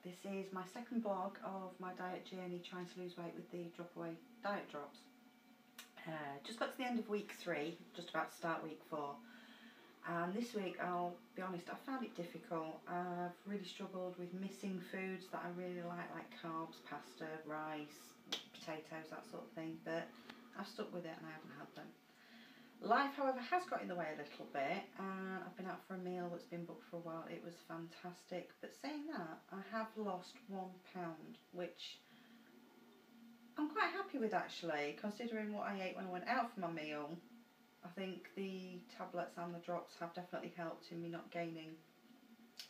This is my second vlog of my diet journey, trying to lose weight with the Drop Away diet drops. Just got to the end of week 3, just about to start week 4. And this week, I'll be honest, I found it difficult. I've really struggled with missing foods that I really like carbs, pasta, rice, potatoes, that sort of thing. But I've stuck with it and I haven't had them. Life, however, has got in the way a little bit, and I've been out for a meal that's been booked for a while. It was fantastic. But saying that, I have lost £1, which I'm quite happy with actually, considering what I ate when I went out for my meal. I think the tablets and the drops have definitely helped in me not gaining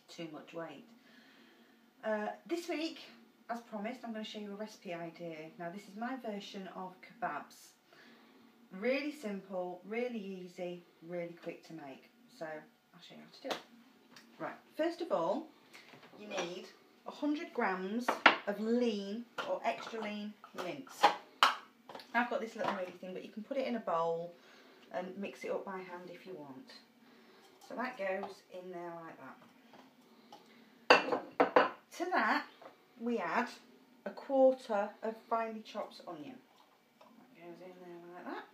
too much weight. This week, as promised, I'm going to show you a recipe idea. Now, this is my version of kebabs. Really simple, really easy, really quick to make. So I'll show you how to do it. Right, first of all, you need 100 grams of lean or extra lean mince. I've got this little mini thing, but you can put it in a bowl and mix it up by hand if you want. So that goes in there like that. To that, we add a quarter of finely chopped onion. That goes in there like that.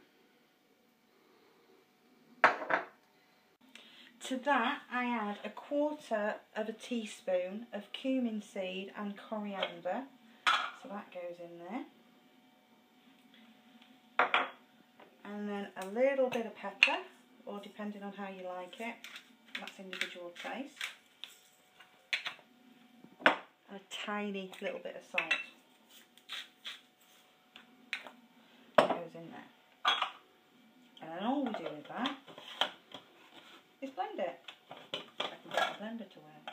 To that, I add a quarter of a teaspoon of cumin seed and coriander. So that goes in there. And then a little bit of pepper, or depending on how you like it, that's individual taste. And a tiny little bit of salt. That goes in there. And then all we do with that is blend it. I can get the blender to work.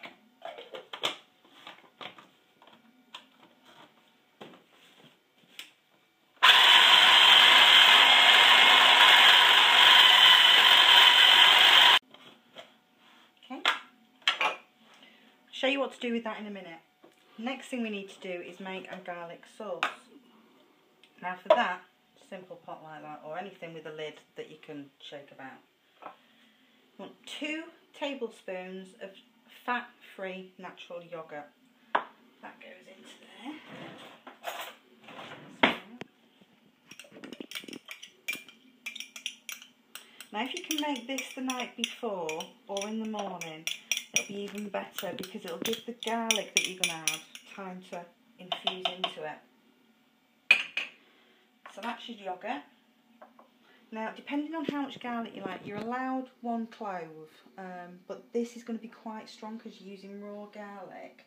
Okay. Show you what to do with that in a minute. Next thing we need to do is make a garlic sauce. Now for that, simple pot like that, or anything with a lid that you can shake about. You want 2 tablespoons of fat-free natural yogurt. That goes into there. Now if you can make this the night before or in the morning, it'll be even better because it'll give the garlic that you're going to add time to infuse into it. So that's your yogurt. Now, depending on how much garlic you like, you're allowed 1 clove, but this is going to be quite strong because you're using raw garlic.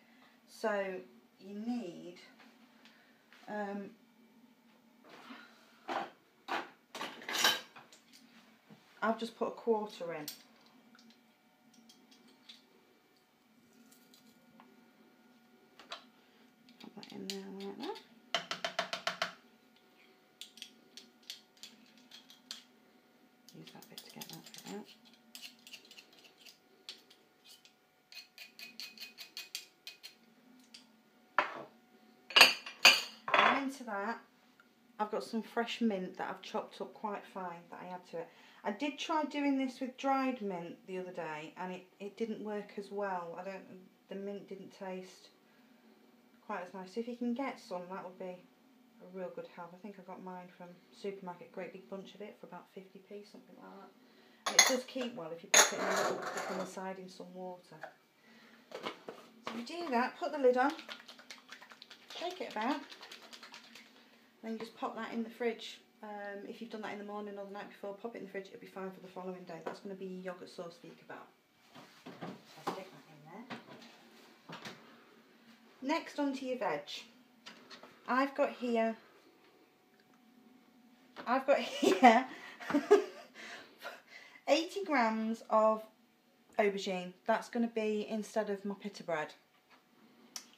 So you need I've just put a quarter in. Put that in there like that. Use that bit to get that bit out. And into that, I've got some fresh mint that I've chopped up quite fine that I add to it. I did try doing this with dried mint the other day, and it didn't work as well. The mint didn't taste quite as nice. So if you can get some, that would be a real good help. I think I got mine from supermarket, great big bunch of it for about 50p, something like that. And it does keep well if you put it in a little cup on the side in some water. So you do that, put the lid on, shake it about, then you just pop that in the fridge. If you've done that in the morning or the night before, pop it in the fridge, it'll be fine for the following day. That's going to be your yogurt sauce for your kebab. So I'll stick that in there. Next, onto your veg. I've got here 80 grams of aubergine. That's going to be instead of my pita bread.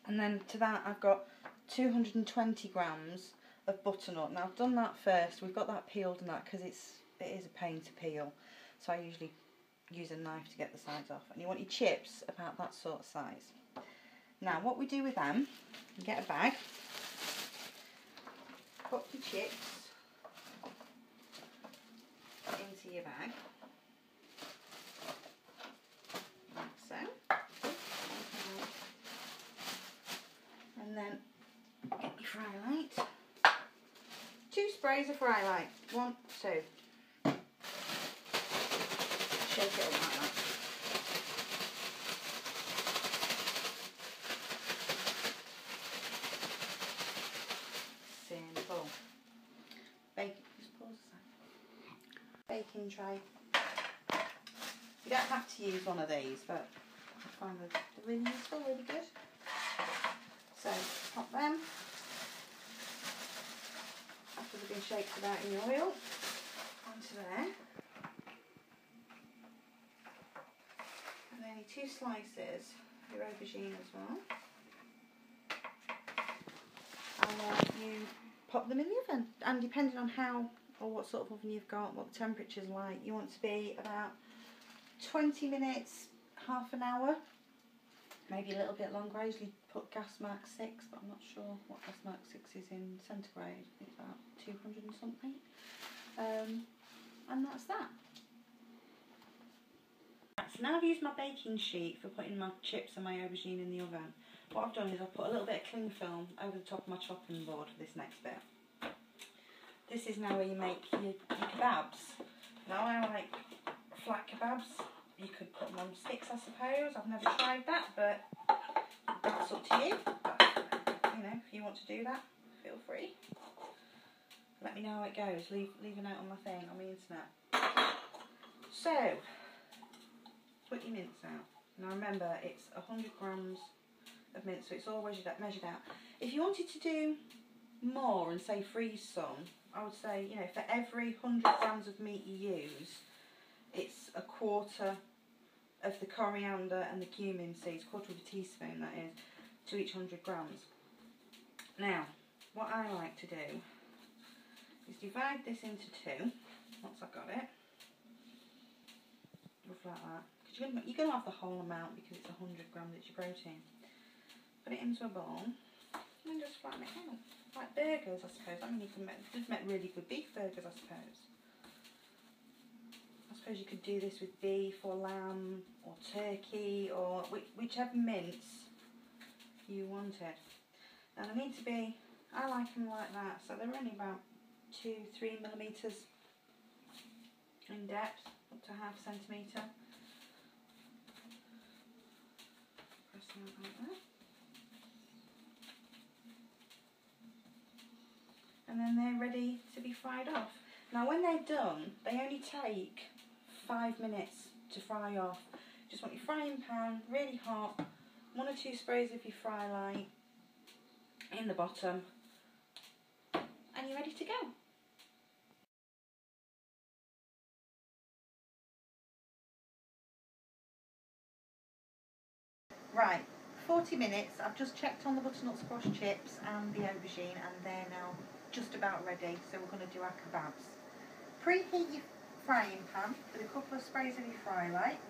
And then to that I've got 220 grams of butternut. Now I've done that first. We've got that peeled and that because it is a pain to peel. So I usually use a knife to get the sides off. And you want your chips about that sort of size. Now what we do with them, you get a bag. Put your chips into your bag, like so. fry light. 2 sprays of fry light. 1, 2. Shake it up like that. Simple. Just pause a second. Baking tray. You don't have to use one of these, but I find that they're really useful, really good. So pop them after they've been shaked about in the oil onto there. And then 2 slices of your aubergine as well. And then you pop them in the oven. And depending on how or what sort of oven you've got, what the temperature's like, you want to be about 20 minutes, half an hour, maybe a little bit longer. I usually put gas mark 6, but I'm not sure what gas mark 6 is in centigrade. I think it's about 200 and something. And that's that. Right, so now I've used my baking sheet for putting my chips and my aubergine in the oven. What I've done is I've put a little bit of cling film over the top of my chopping board for this next bit. This is now where you make your kebabs. Now I like flat kebabs. You could put them on sticks, I suppose. I've never tried that, but that's up to you. But, you know, if you want to do that, feel free. Let me know how it goes. Leave a note on my thing, on the internet. So, put your mince out. Now remember, it's 100 grams of mince, so it's all measured out. If you wanted to do more and say freeze some, I would say, you know, for every 100 grams of meat you use, it's a quarter of the coriander and the cumin seeds, quarter of a teaspoon that is, to each 100 grams. Now, what I like to do is divide this into 2, once I've got it, rough like that. Because you're going to have the whole amount because it's 100 grams, it's your protein. Put it into a bowl and then just flatten it out. Like burgers, I suppose. I mean, you can make really good beef burgers, I suppose. I suppose you could do this with beef or lamb or turkey or whichever mince you wanted. And they need to be, I like them like that, so they're only about 2-3 millimetres in depth, up to ½ centimetre. Press them out like that. And then they're ready to be fried off. Now when they're done, they only take 5 minutes to fry off. Just want your frying pan really hot, 1 or 2 sprays of your fry light in the bottom, and you're ready to go. Right, 40 minutes. I've just checked on the butternut squash chips and the aubergine, and they're now just about ready, so we're going to do our kebabs. Preheat your frying pan with a couple of sprays of your fry light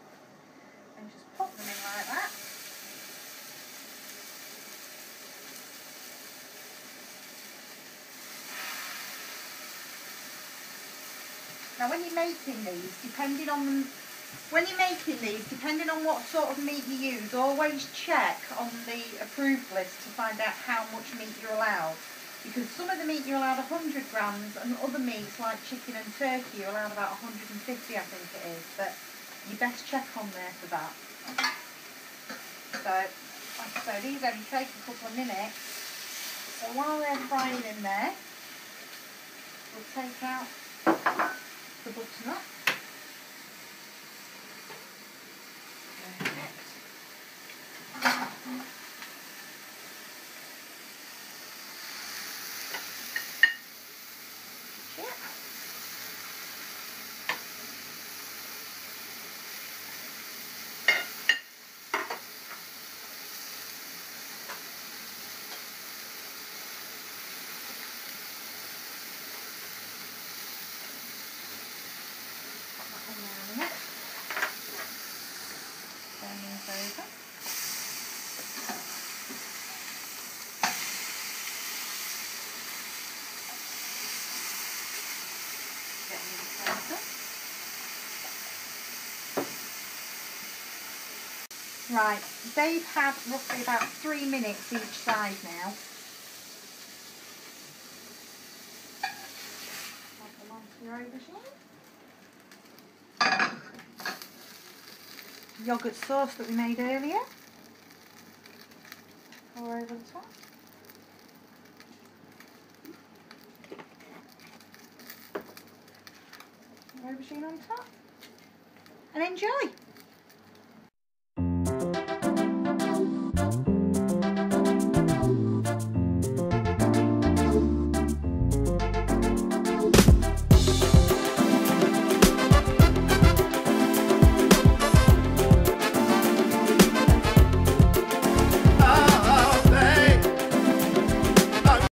and just pop them in like that. Now when you're making these, depending on what sort of meat you use, always check on the approved list to find out how much meat you're allowed. Because some of the meat you're allowed 100 grams and other meats like chicken and turkey you're allowed about 150, I think it is. But you best check on there for that. So, like I say, these only take a couple of minutes. So while they're frying in there, we'll take out the butternut. Right, they've had roughly about 3 minutes each side now. your aubergine. Yoghurt sauce that we made earlier. Pour over the top. Aubergine on top. And enjoy!